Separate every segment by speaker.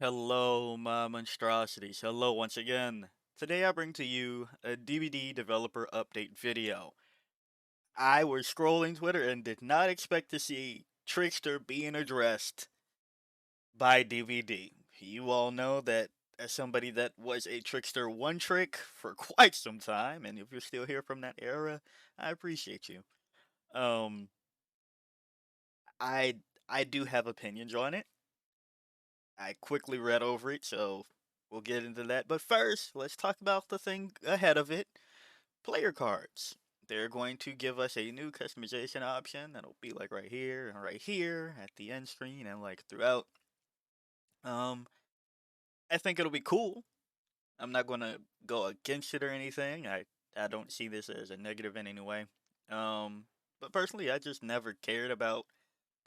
Speaker 1: Hello, my monstrosities. Hello once again. Today I bring to you a DVD developer update video. I was scrolling Twitter and did not expect to see Trickster being addressed by DVD. You all know that as somebody that was a Trickster one trick for quite some time, and if you're still here from that era, I appreciate you. Um, I I do have opinions on it. I quickly read over it, so we'll get into that. But first, let's talk about the thing ahead of it, player cards. They're going to give us a new customization option that'll be like right here and right here at the end screen and like throughout. Um, I think it'll be cool. I'm not gonna go against it or anything. I don't see this as a negative in any way. Um, but personally, I just never cared about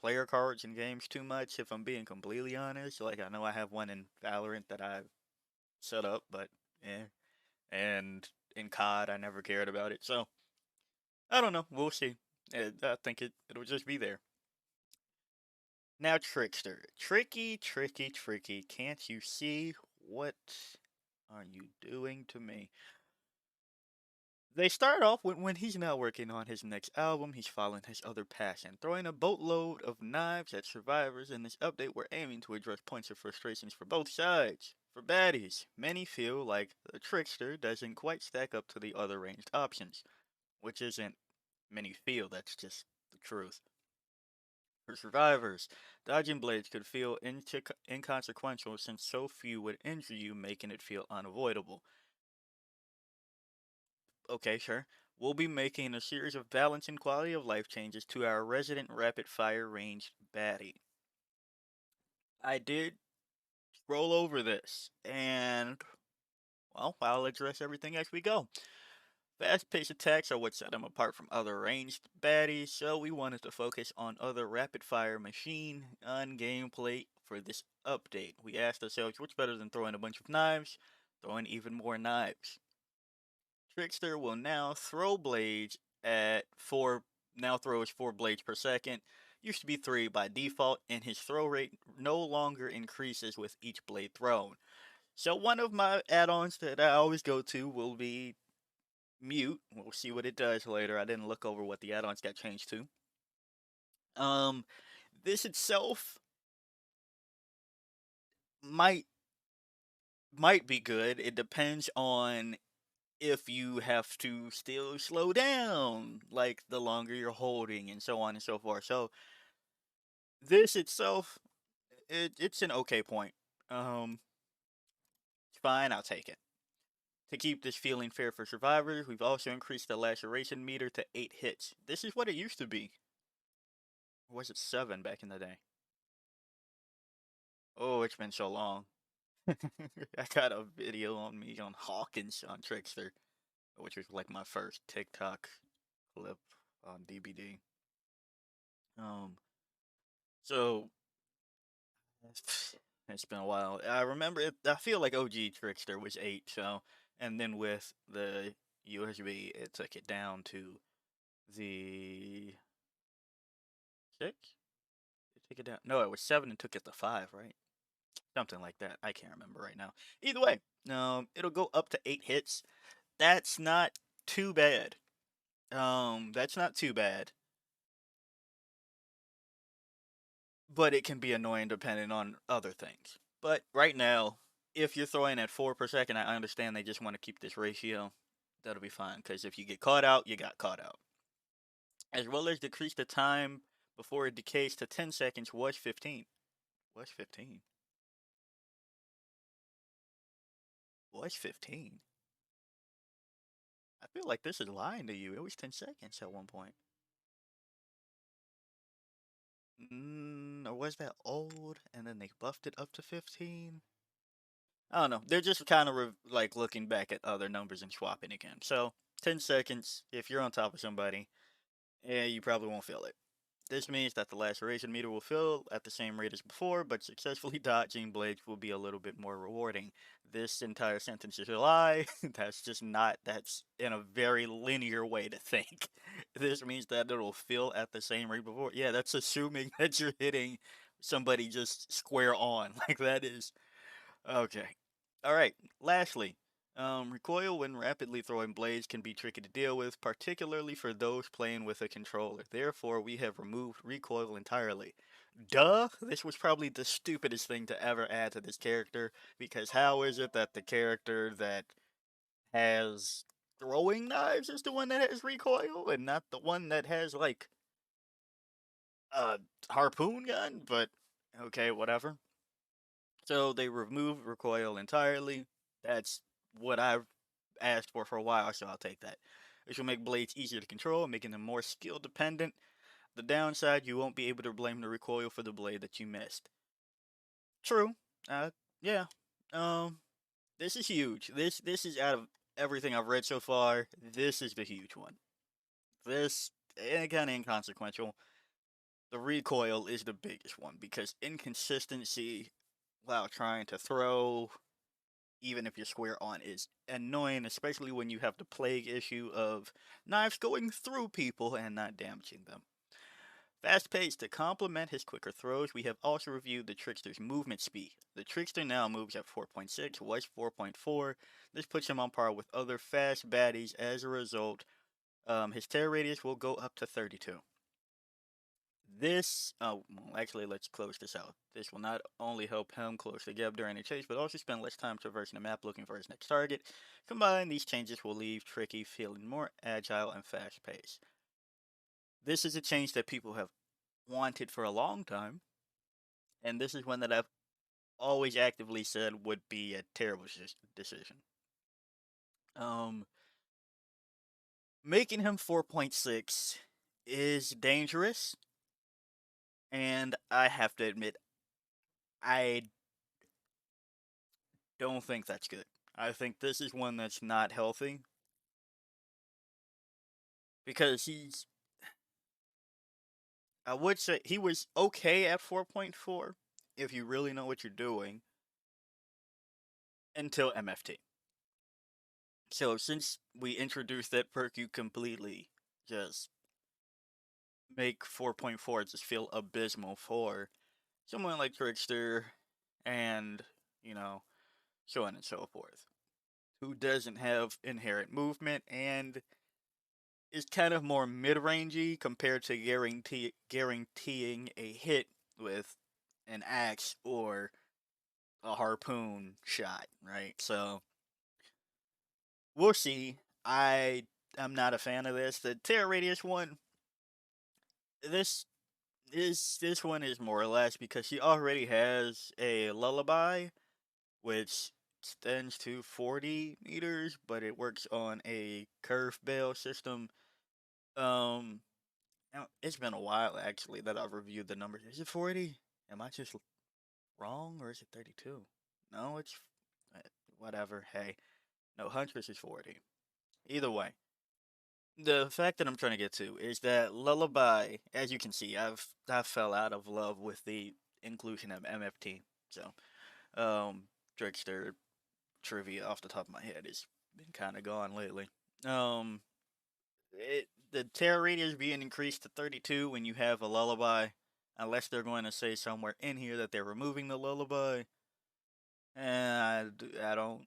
Speaker 1: player cards in games too much. If I'm being completely honest, like I know I have one in Valorant that I've set up, but yeah. And in COD, I never cared about it. So I don't know. We'll see. I think it'll just be there. Now, Trickster. Tricky, tricky, tricky. Can't you see? What are you doing to me? They start off when he's now working on his next album, he's following his other passion, throwing a boatload of knives at survivors. In this update, we're aiming to address points of frustrations for both sides. For baddies, many feel like the Trickster doesn't quite stack up to the other ranged options, which isn't many feel, that's just the truth. For survivors, dodging blades could feel inconsequential since so few would injure you, making it feel unavoidable. Okay, sure. We'll be making a series of balance and quality of life changes to our resident rapid fire ranged baddie. I did scroll over this, and well, I'll address everything as we go. Fast-paced attacks are what set them apart from other ranged baddies, so we wanted to focus on other rapid-fire machine gun gameplay for this update. We asked ourselves, what's better than throwing a bunch of knives? Throwing even more knives. Trickster will now throw blades at now throws 4 blades per second. Used to be 3 by default, and his throw rate no longer increases with each blade thrown. So one of my add-ons that I always go to will be mute. We'll see what it does later. I didn't look over what the add-ons got changed to. Um, this itself might might be good. It depends on if you have to still slow down, like the longer you're holding and so on and so forth. So this itself, it's an okay point. It's fine. I'll take it. To keep this feeling fair for survivors, we've also increased the laceration meter to 8 hits. This is what it used to be. Or was it 7 back in the day? Oh, it's been so long. I got a video on me on Hawkins on Trickster, which was like my first TikTok clip on DBD. Um, so it's been a while. I remember it. I feel like OG Trickster was 8, so and then with the USB, it took it down to the 6. It took it down. No, it was 7 and took it to 5, right? Something like that. I can't remember right now. Either way, it'll go up to 8 hits. That's not too bad. That's not too bad. But it can be annoying depending on other things. But right now, if you're throwing at 4 per second, I understand they just want to keep this ratio. That'll be fine, because if you get caught out, you got caught out. As well as decrease the time before it decays to 10 seconds was 15. Was 15. Was 15. I feel like this is lying to you. It was 10 seconds at one point. Or was that old and then they buffed it up to 15? I don't know. They're just kind of like looking back at other numbers and swapping again. So 10 seconds, if you're on top of somebody, yeah, you probably won't feel it. This means that the laceration meter will fill at the same rate as before, but successfully dodging blades will be a little bit more rewarding. This entire sentence is a lie. That's just not, that's in a very linear way to think. This means that it'll fill at the same rate before. Yeah, that's assuming that you're hitting somebody just square on. Like that is. Okay. All right. Lastly, recoil when rapidly throwing blades can be tricky to deal with, particularly for those playing with a controller. Therefore, we have removed recoil entirely. Duh! This was probably the stupidest thing to ever add to this character, because how is it that the character that has throwing knives is the one that has recoil and not the one that has, like, a harpoon gun? But, okay, whatever. So they remove recoil entirely. That's what I've asked for a while, so I'll take that. This will make blades easier to control, making them more skill dependent. The downside, you won't be able to blame the recoil for the blade that you missed. True. Yeah. Um, this is huge. This is out of everything I've read so far. This is the huge one. This kind of inconsequential. The recoil is the biggest one because inconsistency while trying to throw even if you're square on, is annoying, especially when you have the plague issue of knives going through people and not damaging them. Fast paced to complement his quicker throws, we have also reviewed the Trickster's movement speed. The Trickster now moves at 4.6, was 4.4. This puts him on par with other fast baddies. As a result, his tear radius will go up to 32. This, well, actually, let's close this out. This will not only help him close the gap during a chase, but also spend less time traversing the map looking for his next target. Combined, these changes will leave Tricky feeling more agile and fast paced. This is a change that people have wanted for a long time, and this is one that I've always actively said would be a terrible decision. Um, Making him 4.6 is dangerous, and I have to admit, I don't think that's good. I think this is one that's not healthy because I would say he was okay at 4.4 if you really know what you're doing until MFT. So since we introduced that perk, you completely just make 4.4 just feel abysmal for someone like Trickster and, you know, so on and so forth, who doesn't have inherent movement and is kind of more mid-rangey compared to guaranteeing a hit with an axe or a harpoon shot, right? So we'll see. I'm not a fan of this. The Terra Radius one, this this one is more or less because she already has a lullaby, which extends to 40 meters, but it works on a curve bell system. Um, Now, it's been a while actually that I've reviewed the numbers. Is it 40? Am I just wrong or is it 32? No, it's uh, whatever. Hey, no, Huntress is 40. Either way, the fact that I'm trying to get to is that Lullaby, as you can see, I fell out of love with the inclusion of MFT. So, Trickster trivia off the top of my head has been kind of gone lately. Um, the terror radius being increased to 32 when you have a lullaby, unless they're going to say somewhere in here that they're removing the lullaby. And I don't.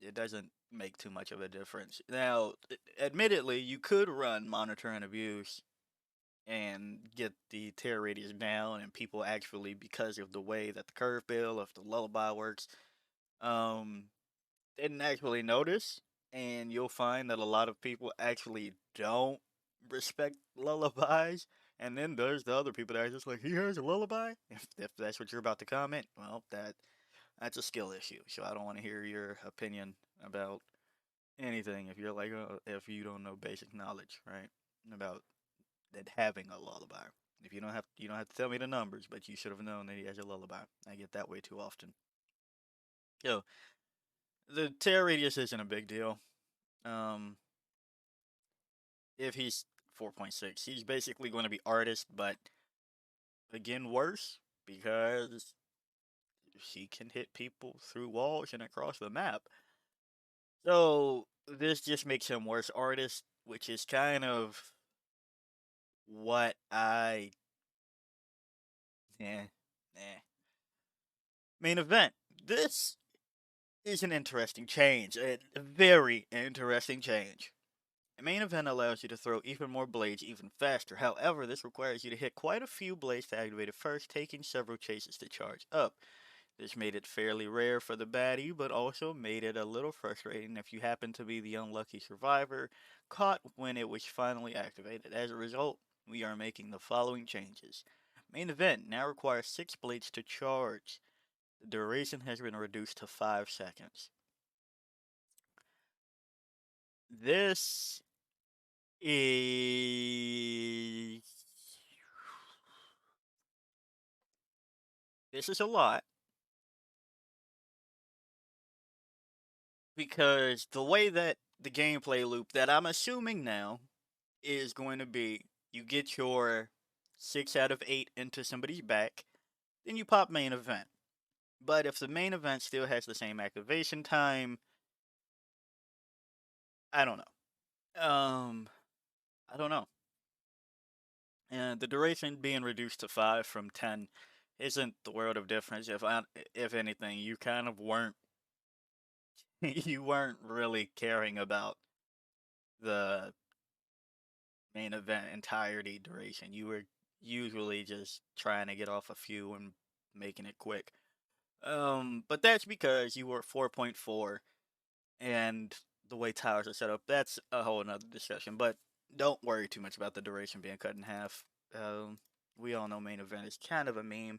Speaker 1: It doesn't make too much of a difference. Now, admittedly, you could run monitor and abuse and get the terror radius down, and people actually, because of the way that the curve bill of the lullaby works, um, didn't actually notice, and you'll find that a lot of people actually don't respect lullabies. And then there's the other people that are just like, he hears a lullaby. If that's what you're about to comment, well, that's a skill issue. So I don't want to hear your opinion about anything if you're like, if you don't know basic knowledge, right? About that having a lullaby. If you don't have to tell me the numbers, but you should have known that he has a lullaby. I get that way too often. So the tear radius isn't a big deal. Um, if he's 4.6, he's basically going to be artist, but again worse because she can hit people through walls and across the map. So this just makes him worse artist, which is kind of what I eh. Main event. This is an interesting change. A very interesting change. The main event allows you to throw even more blades even faster. However, this requires you to hit quite a few blades to activate it first, taking several chases to charge up. This made it fairly rare for the baddie, but also made it a little frustrating if you happen to be the unlucky survivor caught when it was finally activated. As a result, we are making the following changes. Main event now requires 6 blades to charge. The duration has been reduced to 5 seconds. This is this is a lot because the way that the gameplay loop that I'm assuming now is going to be you get your 6 out of 8 into somebody's back, then you pop main event. But if the main event still has the same activation time, I don't know. I don't know. And the duration being reduced to 5 from 10 isn't the world of difference. If anything, you kind of weren't you weren't really caring about the main event entirety duration. You were usually just trying to get off a few and making it quick. But that's because you were 4.4 and the way towers are set up, that's a whole nother discussion. But don't worry too much about the duration being cut in half. We all know main event is kind of a meme.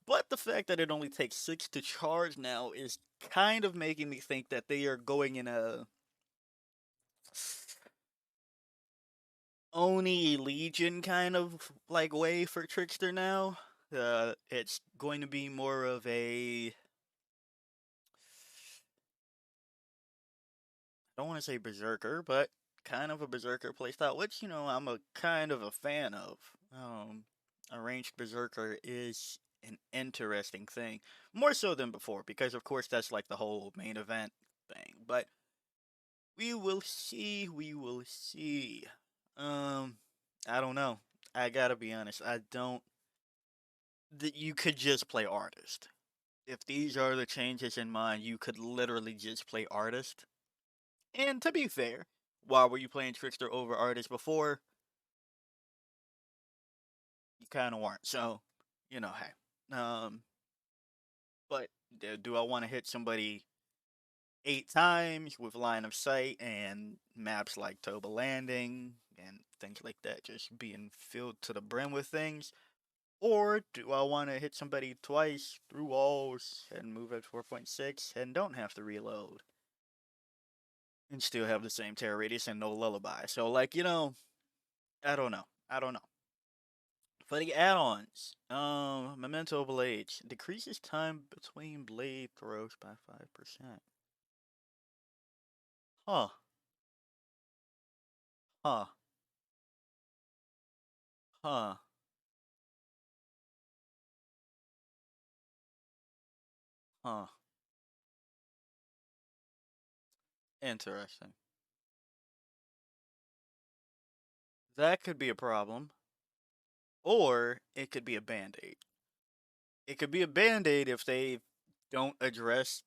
Speaker 1: But the fact that it only takes 6 to charge now is kind of making me think that they are going in a Oni Legion kind of like way for Trickster now. It's going to be more of a I don't want to say berserker, but kind of a berserker playstyle, which I'm a kind of a fan of. A ranged berserker is an interesting thing, more so than before, because of course that's like the whole main event thing. But we will see. We will see. Um, I don't know. I gotta be honest. I don't. That you could just play artist. If these are the changes in mind, you could literally just play artist. And to be fair, why were you playing Trickster over artist before? You kind of weren't. So, hey. But do I want to hit somebody 8 times with line of sight and maps like Toba Landing and things like that just being filled to the brim with things? Or do I want to hit somebody twice through walls and move at 4.6 and don't have to reload and still have the same terror radius and no lullaby? So, like, I don't know. I don't know. For the add-ons, Memento Blades decreases time between blade throws by 5%. Huh. Huh. Huh. Huh. Interesting. That could be a problem. Or it could be a band-aid. It could be a band-aid if they don't address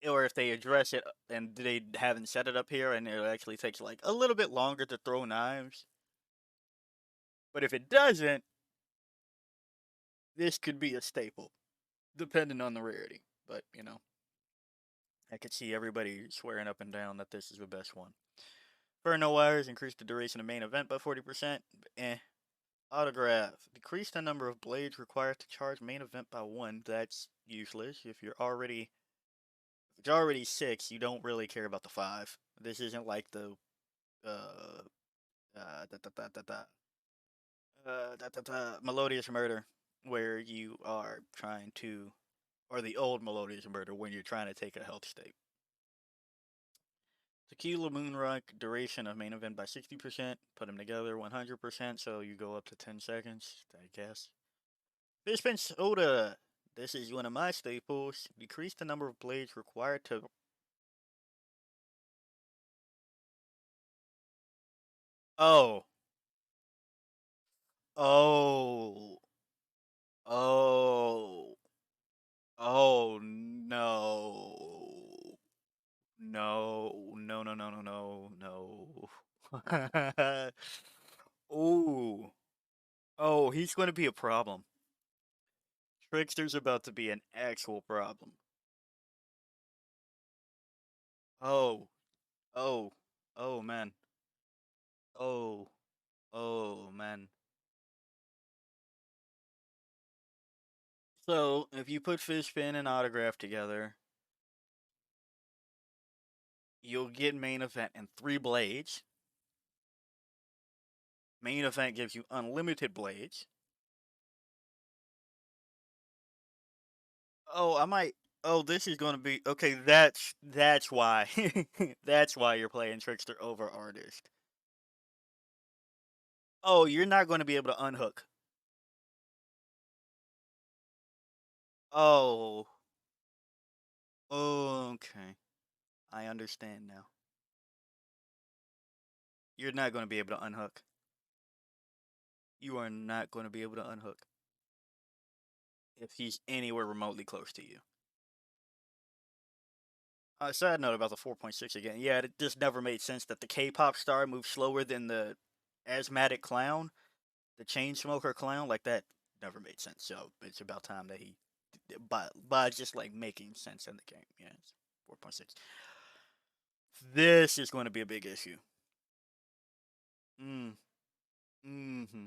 Speaker 1: or if they address it and they haven't set it up here and it actually takes like a little bit longer to throw knives. But if it doesn't, this could be a staple, depending on the rarity. But, I could see everybody swearing up and down that this is the best one. For no wires, increase the duration of main event by 40%. Eh. Autograph. Decrease the number of blades required to charge main event by 1. That's useless. If it's already 6, you don't really care about the 5. This isn't like the uh da, da, da, da, da, Melodious Murder where you are trying to or the old Melodious Murder when you're trying to take a health state. Tequila Moonrock, duration of main event by 60%. Put them together 100%, so you go up to 10 seconds, I guess. Fishman Soda. This is one of my staples. Decrease the number of blades required to. Oh. Oh. Oh. Ooh. Oh, he's going to be a problem. Trickster's about to be an actual problem. Oh, oh, oh man. Oh, oh man. So, if you put Fishpin and Autograph together, you'll get main event and 3 blades. Main event gives you unlimited blades. Oh, I might. Oh, this is going to be okay. That's why. That's why you're playing Trickster over Artist. Oh, you're not going to be able to unhook. Oh, okay. I understand now. You're not going to be able to unhook. You are not going to be able to unhook if he's anywhere remotely close to you. Side note about the 4.6 again. Yeah, it just never made sense that the K-pop star moves slower than the asthmatic clown, the chain smoker clown. Like that never made sense. So it's about time that he, by just like making sense in the game. Yeah, it's 4.6. This is going to be a big issue. Mm. Mm-hmm.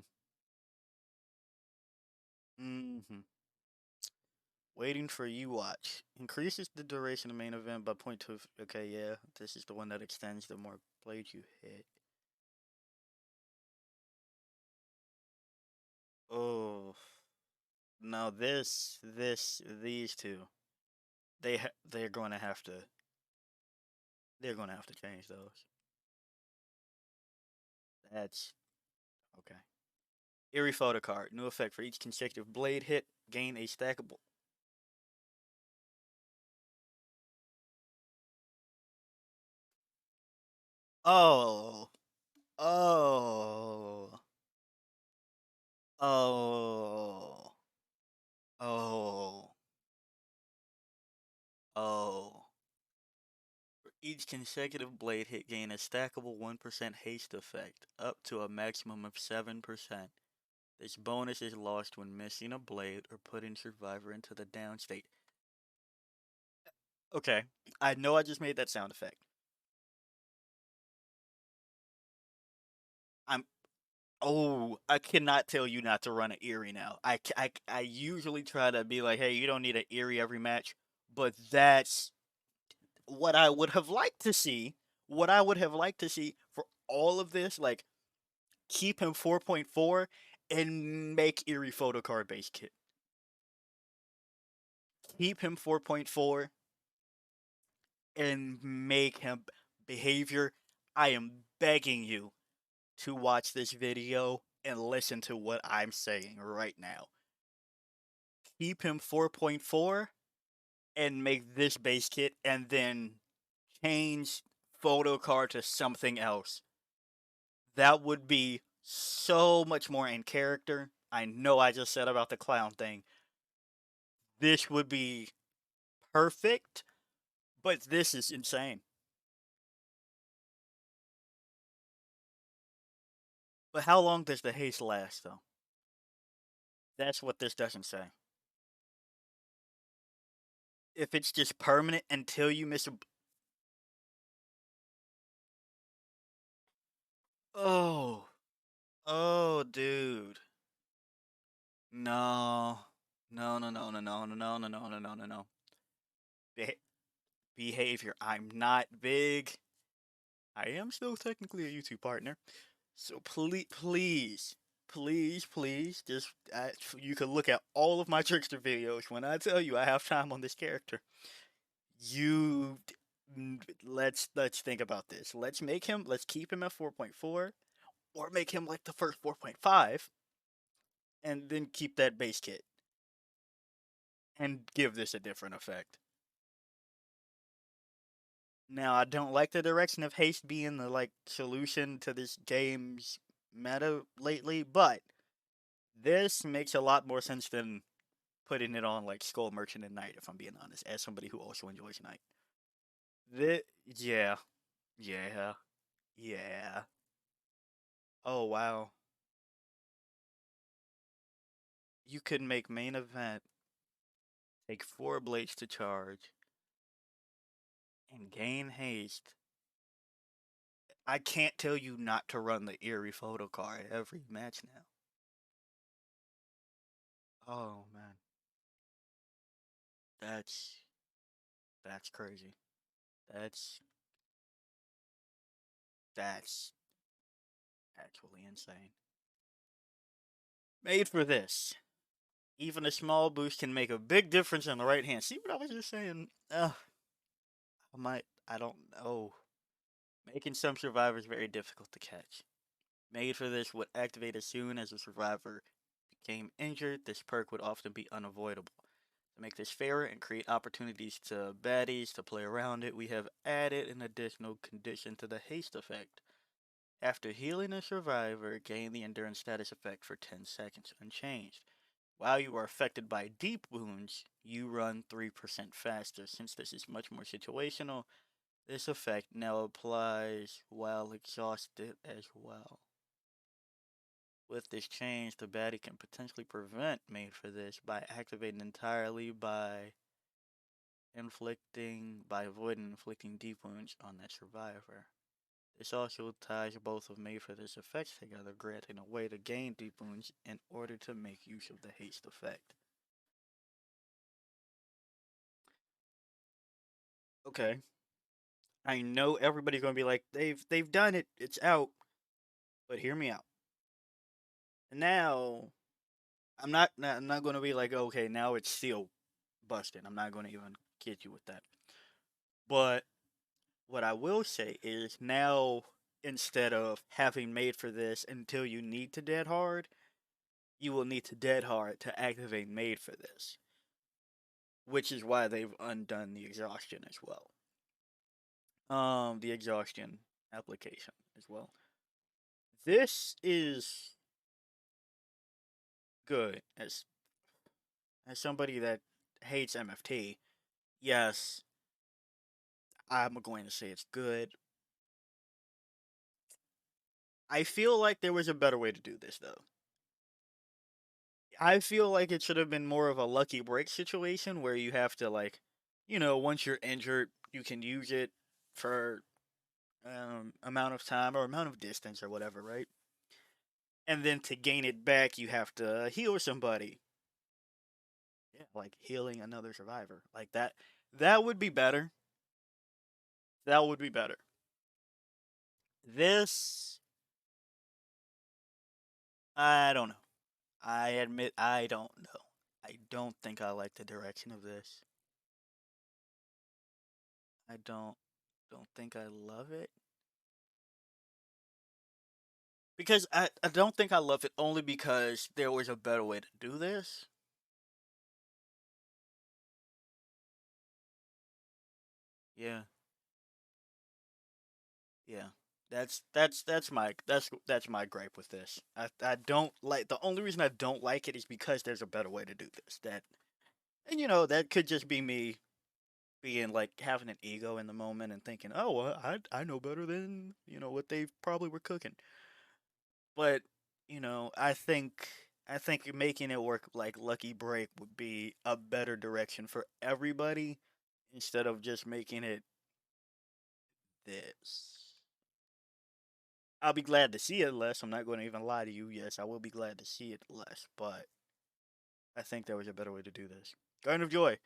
Speaker 1: Mm-hmm. Waiting for you watch. Increases the duration of main event by 0.2. Okay, yeah. This is the one that extends the more blades you hit. Oh. No, these two. They're going to have to. They're going to have to change those. That's okay. Eerie photo card. New effect for each consecutive blade hit. Gain a stackable. Oh. Oh. Oh. Oh. Oh. For each consecutive blade hit, gain a stackable 1% haste effect, up to a maximum of 7%. This bonus is lost when missing a blade or putting Survivor into the down state. Okay, I know I just made that sound effect. I'm. Oh, I cannot tell you not to run an Eerie now. I usually try to be like, hey, you don't need an Eerie every match, but that's what I would have liked to see. What I would have liked to see for all of this, like keep him 4.4 and make Eerie photo card base kit. Keep him 4.4 and make him behavior. I am begging you to watch this video and listen to what I'm saying right now. Keep him 4.4 and make this base kit and then change photo card to something else. That would be so much more in character. I know I just said about the clown thing. This would be perfect, but this is insane. But how long does the haste last, though? That's what this doesn't say. If it's just permanent until you miss a. Oh. Oh, dude. No. No, no, no, no, no, no, no, no, no, no, no, no, no. Behavior. I'm not big. I am still technically a YouTube partner. So please, just you can look at all of my trickster videos. When I tell you I have time on this character, you let's think about this. Let's keep him at 4.4, or make him like the first 4.5, and then keep that base kit and give this a different effect. Now I don't like the direction of haste being the like solution to this game's meta lately, but this makes a lot more sense than putting it on like Skull Merchant and Knight, if I'm being honest, as somebody who also enjoys Knight. Yeah, yeah, yeah. Oh wow. You could make main event take 4 blades to charge and gain haste. I can't tell you not to run the eerie photo card every match now. Oh man, that's that's crazy. That's that's actually insane. Made for this. Even a small boost can make a big difference on the right hand. See what I was just saying? I don't know. Making some survivors very difficult to catch. Made for this would activate as soon as a survivor became injured. This perk would often be unavoidable. To make this fairer and create opportunities to baddies to play around it, we have added an additional condition to the haste effect. After healing a survivor, gain the endurance status effect for 10 seconds unchanged. While you are affected by deep wounds, you run 3% faster. Since this is much more situational, this effect now applies while exhausted as well. With this change, the baddie can potentially prevent made for this by activating entirely by avoiding inflicting deep wounds on that survivor. This also ties both of made for this effects together, granting a way to gain deep wounds in order to make use of the haste effect. Okay. I know everybody's gonna be like, they've done it, it's out. But hear me out. Now, I'm not gonna be like, okay, now it's still busted. I'm not gonna even get you with that. But what I will say is now, instead of having made for this until you need to dead hard, you will need to dead hard to activate made for this, which is why they've undone the exhaustion as well. The exhaustion application as well. This is good as somebody that hates MFT. Yes, I'm going to say it's good. I feel like there was a better way to do this though. I feel like it should have been more of a lucky break situation where you have to like, once you're injured, you can use it for amount of time or amount of distance or whatever, right? And then to gain it back, you have to heal somebody. Yeah, like healing another survivor, like that. That would be better. That would be better. This, I don't know. I admit I don't know. I don't think I like the direction of this. I don't think I love it. Because I don't think I love it only because there was a better way to do this. Yeah, yeah. That's my gripe with this. I don't like the only reason I don't like it is because there's a better way to do this. And that could just be me being like having an ego in the moment and thinking, oh, well, I know better than what they probably were cooking. But I think making it work like Lucky Break would be a better direction for everybody instead of just making it this. I'll be glad to see it less. I'm not going to even lie to you. Yes, I will be glad to see it less, but I think there was a better way to do this. Garden of Joy,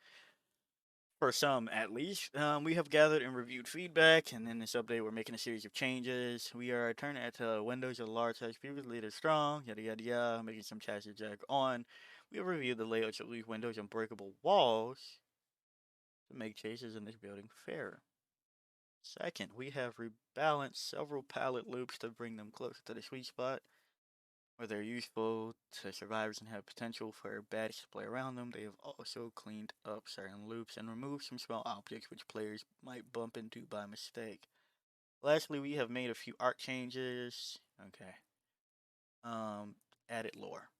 Speaker 1: for some at least. We have gathered and reviewed feedback, and in this update, we're making a series of changes. We are turning it to windows of large size previously they're strong, yada yada yada, making some chassis jack on. We have reviewed the layouts of these windows and breakable walls to make chases in this building fair. Second, we have rebalanced several pallet loops to bring them closer to the sweet spot. Where they're useful to survivors and have potential for baddies to play around them, they have also cleaned up certain loops and removed some small objects which players might bump into by mistake. Lastly, we have made a few art changes. Okay. Added lore.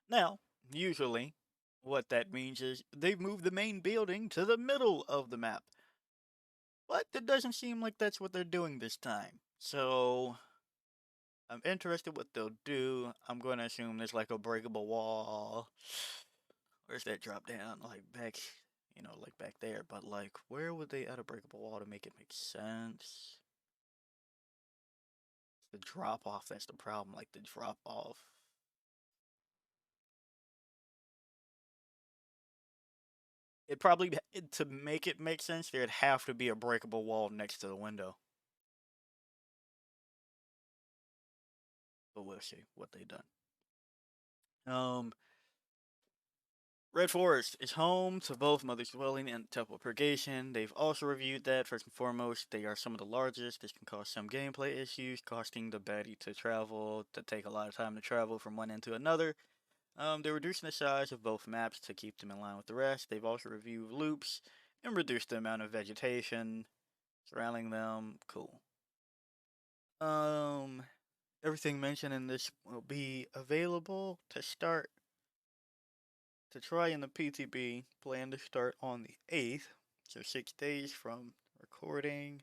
Speaker 1: Now, usually, what that means is they've moved the main building to the middle of the map. But it doesn't seem like that's what they're doing this time. So, I'm interested what they'll do. I'm going to assume there's like a breakable wall. Where's that drop down? Like back, like back there. But like, where would they add a breakable wall to make it make sense? The drop off, that's the problem. Like the drop off. To make it make sense, there'd have to be a breakable wall next to the window. But we'll see what they done. Um, Red Forest is home to both Mother's Dwelling and Temple of Purgation. They've also reviewed that. First and foremost, they are some of the largest. This can cause some gameplay issues, costing the baddie to take a lot of time to travel from one end to another. They're reducing the size of both maps to keep them in line with the rest. They've also reviewed loops and reduced the amount of vegetation surrounding them. Cool. Um, Everything mentioned in this will be available to start to try in the PTB. Plan to start on the 8th, so 6 days from recording,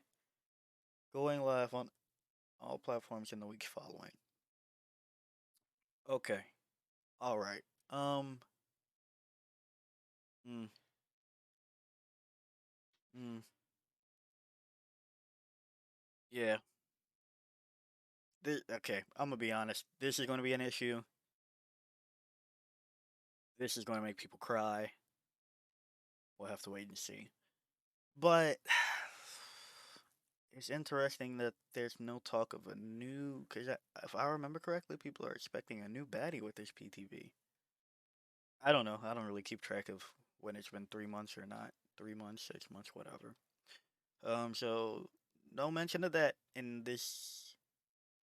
Speaker 1: going live on all platforms in the weeks following. Okay. All right. Um. Mm, mm, yeah. Okay. I'm gonna be honest. This is gonna be an issue. This is gonna make people cry. We'll have to wait and see. But it's interesting that there's no talk of a new. Because if I remember correctly, people are expecting a new baddie with this PTB. I don't know. I don't really keep track of when it's been 3 months or not. 3 months, 6 months, whatever. So no mention of that in this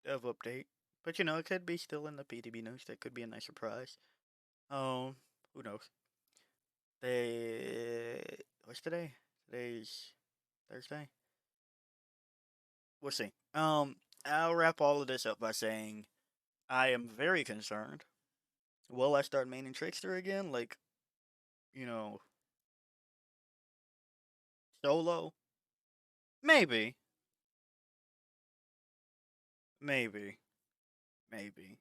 Speaker 1: dev update. But it could be still in the PTB news. That could be a nice surprise. Um, who knows? What's today? Today's Thursday. We'll see. I'll wrap all of this up by saying I am very concerned. Will I start maining Trickster again? Like, you know, solo? Maybe. Maybe. Maybe.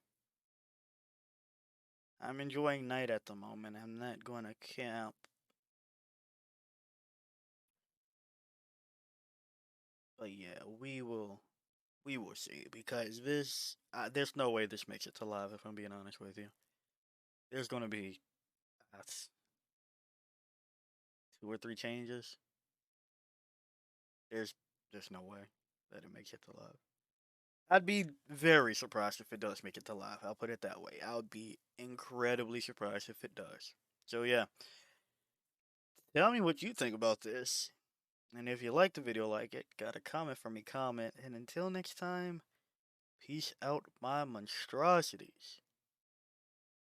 Speaker 1: I'm enjoying night at the moment. I'm not going to camp. But yeah, we will see because there's no way this makes it to live if I'm being honest with you. There's going to be that's 2 or 3 changes. There's there's no way that it makes it to live. I'd be very surprised if it does make it to live. I'll put it that way. I would be incredibly surprised if it does. So yeah, tell me what you think about this. And if you like the video, like it, got a comment from me, comment. And until next time, peace out, my monstrosities.